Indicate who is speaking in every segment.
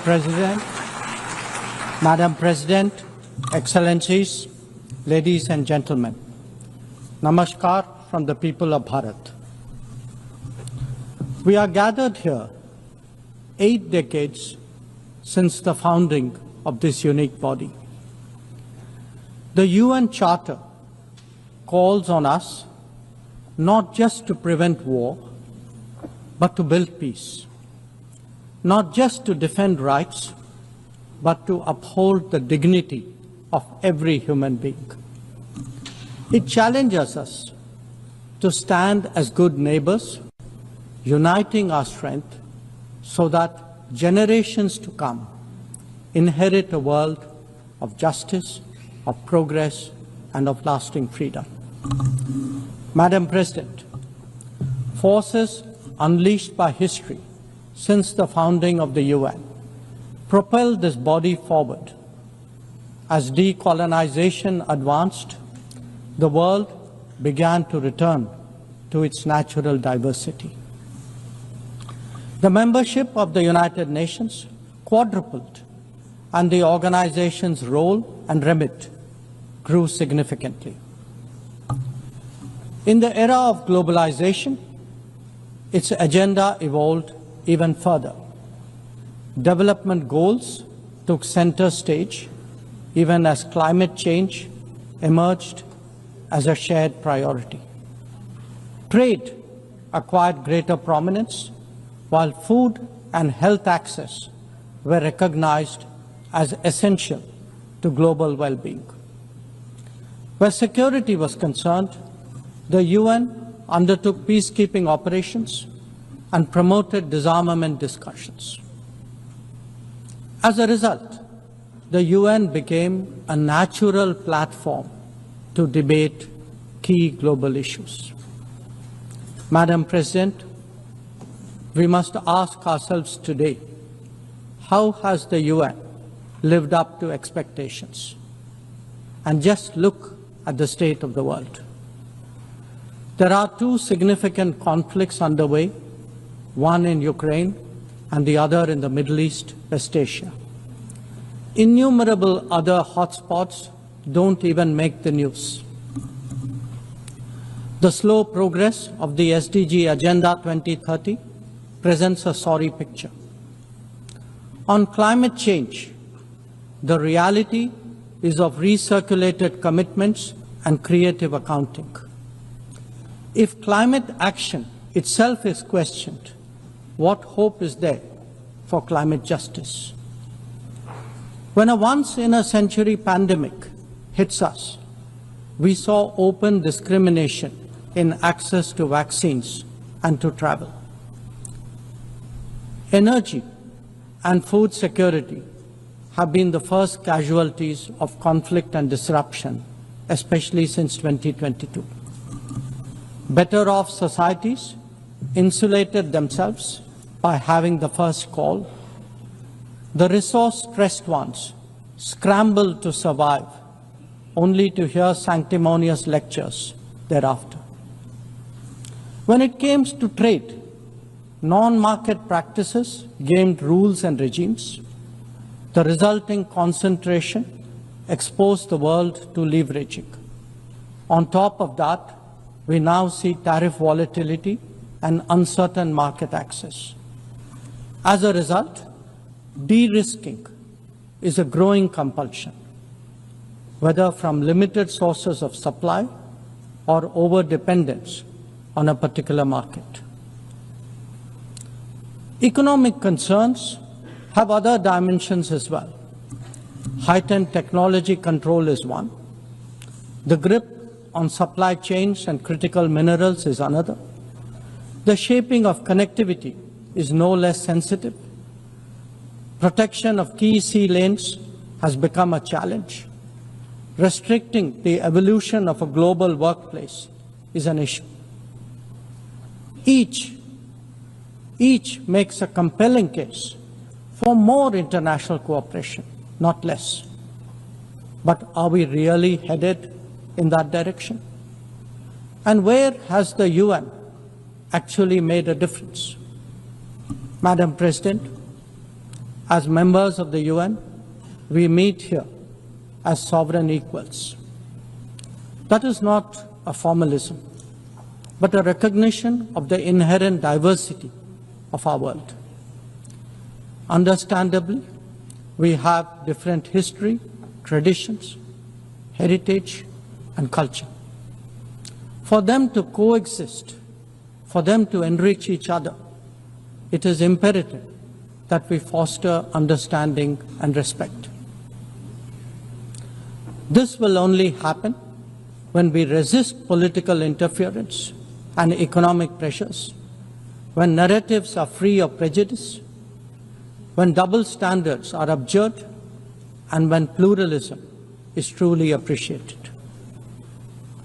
Speaker 1: President, Madam President, Excellencies, ladies and gentlemen, Namaskar from the people of Bharat. We are gathered here 8 decades since the founding of this unique body. The UN Charter calls on us not just to prevent war, but to build peace. Not just to defend rights, but to uphold the dignity of every human being. It challenges us to stand as good neighbors, uniting our strength so that generations to come inherit a world of justice, of progress, and of lasting freedom. Madam President, forces unleashed by history since the founding of the UN propelled this body forward. As decolonization advanced, the world began to return to its natural diversity. The membership of the United Nations quadrupled, and the organization's role and remit grew significantly. In the era of globalization, its agenda evolved even further. Development goals took center stage, even as climate change emerged as a shared priority. Trade acquired greater prominence, while food and health access were recognized as essential to global well-being. Where security was concerned, the UN undertook peacekeeping operations and promoted disarmament discussions. As a result, the UN became a natural platform to debate key global issues. Madam President, we must ask ourselves today, how has the UN lived up to expectations? And just look at the state of the world. There are 2 significant conflicts underway, one in Ukraine and the other in the Middle East, West Asia. Innumerable other hotspots don't even make the news. The slow progress of the SDG Agenda 2030 presents a sorry picture. On climate change, the reality is of recirculated commitments and creative accounting. If climate action itself is questioned, what hope is there for climate justice? When a once-in-a-century pandemic hits us, we saw open discrimination in access to vaccines and to travel. Energy and food security have been the first casualties of conflict and disruption, especially since 2022. Better off societies insulated themselves by having the first call. The resource-stressed ones scrambled to survive, only to hear sanctimonious lectures thereafter. When it came to trade, non-market practices gained rules and regimes. The resulting concentration exposed the world to leveraging. On top of that, we now see tariff volatility and uncertain market access. As a result, de-risking is a growing compulsion, whether from limited sources of supply or over-dependence on a particular market. Economic concerns have other dimensions as well. Heightened technology control is one. The grip on supply chains and critical minerals is another. The shaping of connectivity is no less sensitive. Protection of key sea lanes has become a challenge. Restricting the evolution of a global workplace is an issue. Each makes a compelling case for more international cooperation, not less. But are we really headed in that direction? And where has the UN actually made a difference? Madam President, As members of the UN, we meet here as sovereign equals. That is not a formalism, but a recognition of the inherent diversity of our world. Understandably, we have different history, traditions, heritage, and culture. For them to coexist, for them to enrich each other, it is imperative that we foster understanding and respect. This will only happen when we resist political interference and economic pressures, when narratives are free of prejudice, when double standards are abjured, and when pluralism is truly appreciated.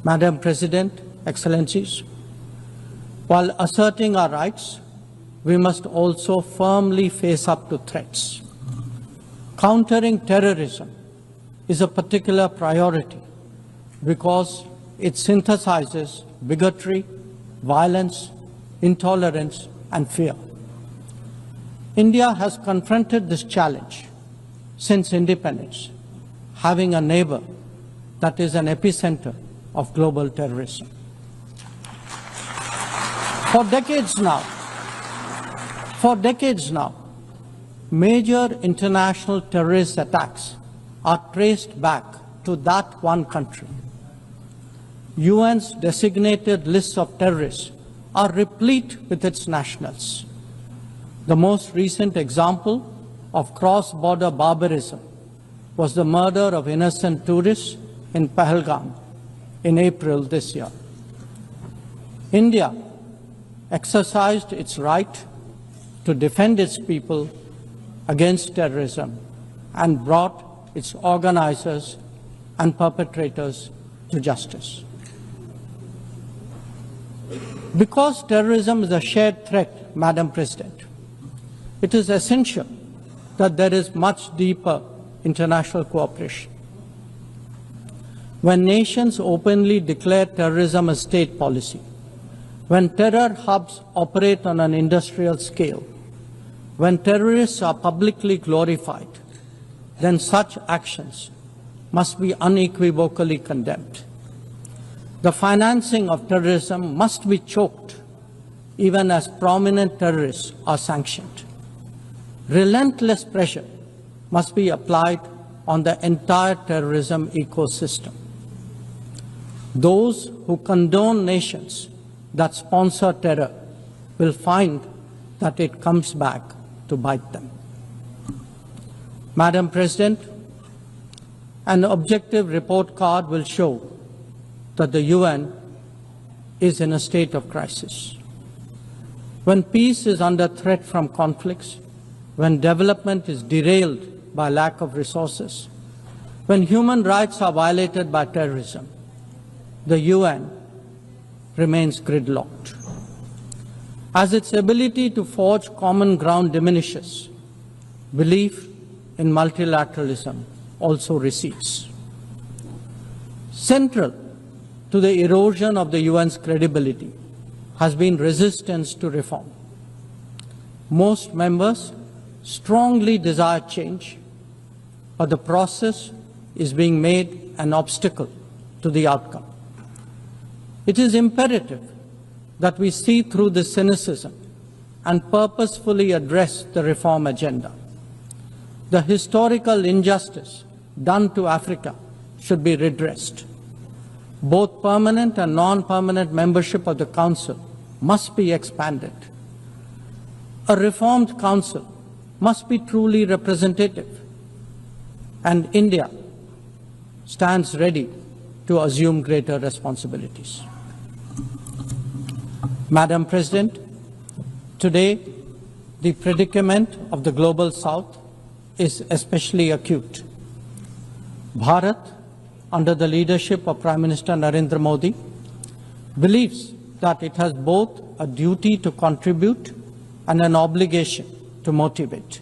Speaker 1: Madam President, Excellencies, while asserting our rights, we must also firmly face up to threats. Countering terrorism is a particular priority because it synthesizes bigotry, violence, intolerance, and fear. India has confronted this challenge since independence, having a neighbor that is an epicenter of global terrorism. For decades now, major international terrorist attacks are traced back to that one country. UN's designated lists of terrorists are replete with its nationals. The most recent example of cross-border barbarism was the murder of innocent tourists in Pahalgam in April this year. India exercised its right to defend its people against terrorism and brought its organizers and perpetrators to justice. Because terrorism is a shared threat, Madam President, it is essential that there is much deeper international cooperation. When nations openly declare terrorism a state policy, when terror hubs operate on an industrial scale, when terrorists are publicly glorified, then such actions must be unequivocally condemned. The financing of terrorism must be choked, even as prominent terrorists are sanctioned. Relentless pressure must be applied on the entire terrorism ecosystem. Those who condone nations that sponsor terror will find that it comes back to bite them. Madam President, an objective report card will show that the UN is in a state of crisis. When peace is under threat from conflicts, when development is derailed by lack of resources, when human rights are violated by terrorism, the UN remains gridlocked. As its ability to forge common ground diminishes, belief in multilateralism also recedes. Central to the erosion of the UN's credibility has been resistance to reform. Most members strongly desire change, but the process is being made an obstacle to the outcome. It is imperative that we see through this cynicism and purposefully address the reform agenda. The historical injustice done to Africa should be redressed. Both permanent and non-permanent membership of the Council must be expanded. A reformed Council must be truly representative, and India stands ready to assume greater responsibilities. Madam President, today the predicament of the Global South is especially acute. Bharat, under the leadership of Prime Minister Narendra Modi, believes that it has both a duty to contribute and an obligation to motivate.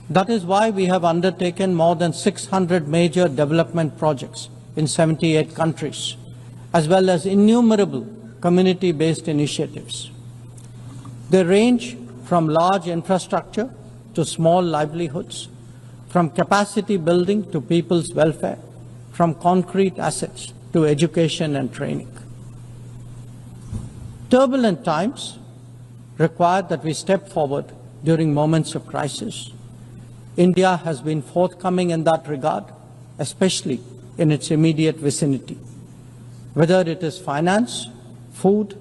Speaker 1: That is why we have undertaken more than 600 major development projects in 78 countries, as well as innumerable community-based initiatives. They range from large infrastructure to small livelihoods, from capacity building to people's welfare, from concrete assets to education and training. Turbulent times require that we step forward during moments of crisis. India has been forthcoming in that regard, especially in its immediate vicinity. Whether it is finance, food,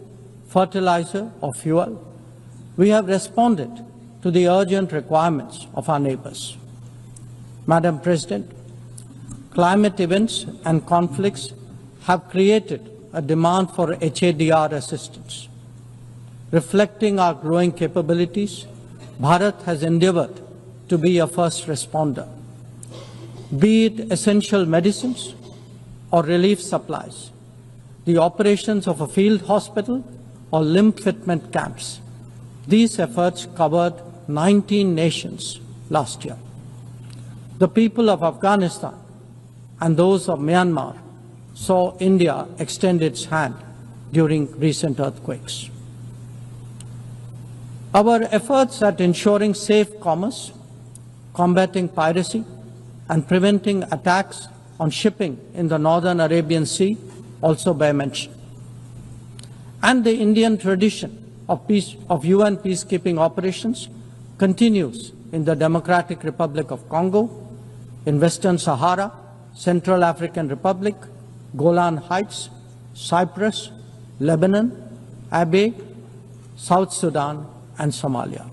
Speaker 1: fertilizer, or fuel, we have responded to the urgent requirements of our neighbors. Madam President, climate events and conflicts have created a demand for HADR assistance. Reflecting our growing capabilities, Bharat has endeavored to be a first responder. Be it essential medicines or relief supplies, the operations of a field hospital or limb fitment camps, these efforts covered 19 nations last year. The people of Afghanistan and those of Myanmar saw India extend its hand during recent earthquakes. Our efforts at ensuring safe commerce, combating piracy, and preventing attacks on shipping in the Northern Arabian Sea also bear mention. And the Indian tradition of UN peacekeeping operations continues in the Democratic Republic of Congo, in Western Sahara, Central African Republic, Golan Heights, Cyprus, Lebanon, Abyei, South Sudan, and Somalia.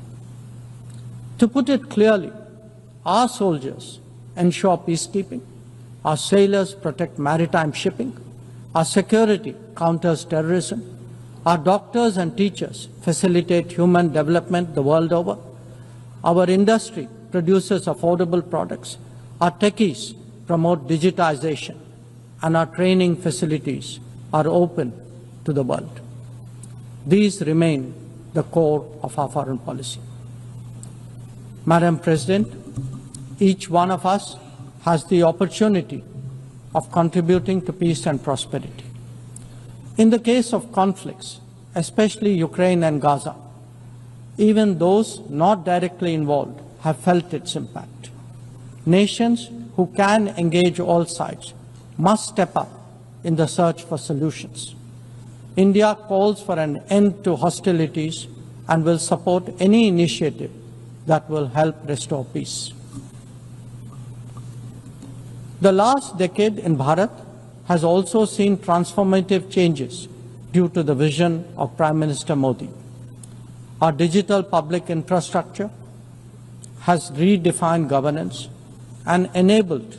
Speaker 1: To put it clearly, our soldiers ensure peacekeeping, our sailors protect maritime shipping, our security counters terrorism, our doctors and teachers facilitate human development the world over, our industry produces affordable products, our techies promote digitization, and our training facilities are open to the world. These remain the core of our foreign policy. Madam President, each one of us has the opportunity of contributing to peace and prosperity. In the case of conflicts, especially Ukraine and Gaza, even those not directly involved have felt its impact. Nations who can engage all sides must step up in the search for solutions. India calls for an end to hostilities and will support any initiative that will help restore peace. The last decade in Bharat has also seen transformative changes due to the vision of Prime Minister Modi. Our digital public infrastructure has redefined governance and enabled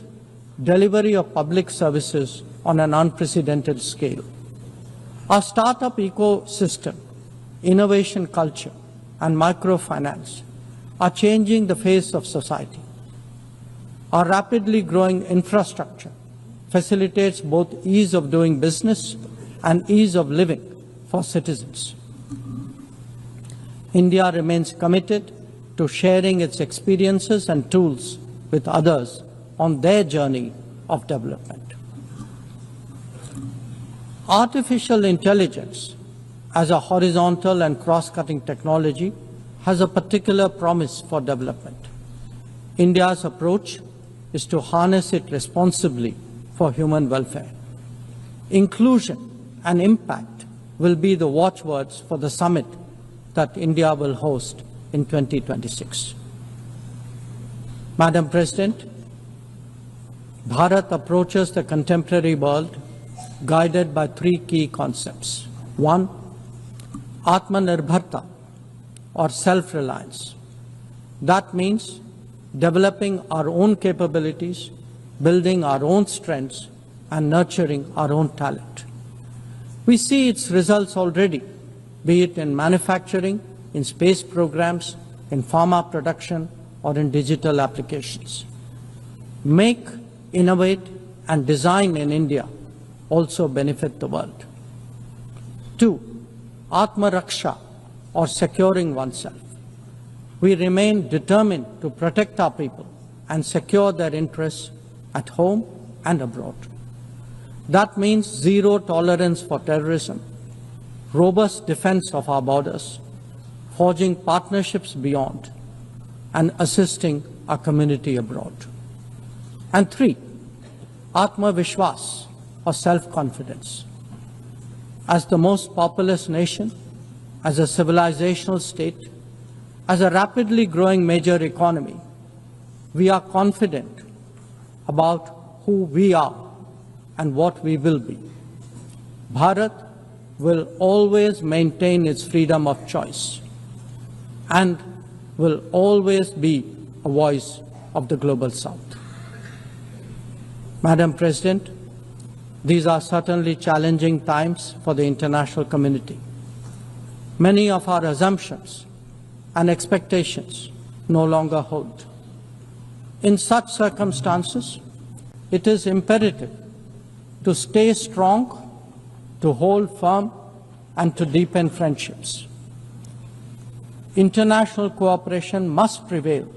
Speaker 1: delivery of public services on an unprecedented scale. Our startup ecosystem, innovation culture, and microfinance are changing the face of society. Our rapidly growing infrastructure facilitates both ease of doing business and ease of living for citizens. India remains committed to sharing its experiences and tools with others on their journey of development. Artificial intelligence as a horizontal and cross-cutting technology has a particular promise for development. India's approach is to harness it responsibly for human welfare. Inclusion and impact will be the watchwords for the summit that India will host in 2026. Madam President, Bharat approaches the contemporary world guided by three key concepts. One, Atmanirbharta, or self-reliance. That means developing our own capabilities, building our own strengths, and nurturing our own talent. We see its results already, be it in manufacturing, in space programs, in pharma production, or in digital applications. Make, innovate, and design in India also benefit the world. Two, Atma Raksha, or securing oneself. We remain determined to protect our people and secure their interests at home and abroad. That means zero tolerance for terrorism, robust defense of our borders, forging partnerships beyond, and assisting our community abroad. And 3, Atma Vishwas, or self-confidence. As the most populous nation, as a civilizational state, as a rapidly growing major economy, we are confident about who we are and what we will be. Bharat will always maintain its freedom of choice and will always be a voice of the Global South. Madam President, these are certainly challenging times for the international community. Many of our assumptions and expectations no longer hold. In such circumstances, it is imperative to stay strong, to hold firm, and to deepen friendships. International cooperation must prevail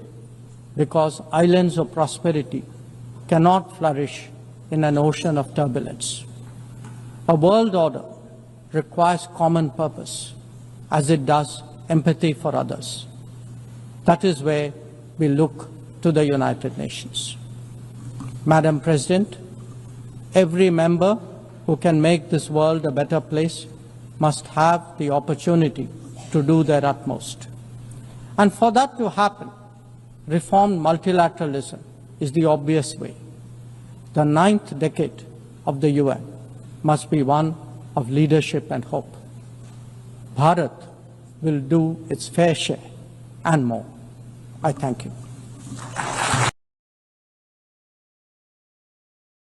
Speaker 1: because islands of prosperity cannot flourish in an ocean of turbulence. A world order requires common purpose, as it does empathy for others. That is where we look to the United Nations. Madam President, every member who can make this world a better place must have the opportunity to do their utmost. And for that to happen, reformed multilateralism is the obvious way. The 9th decade of the UN must be one of leadership and hope. Bharat will do its fair share and more. I thank you.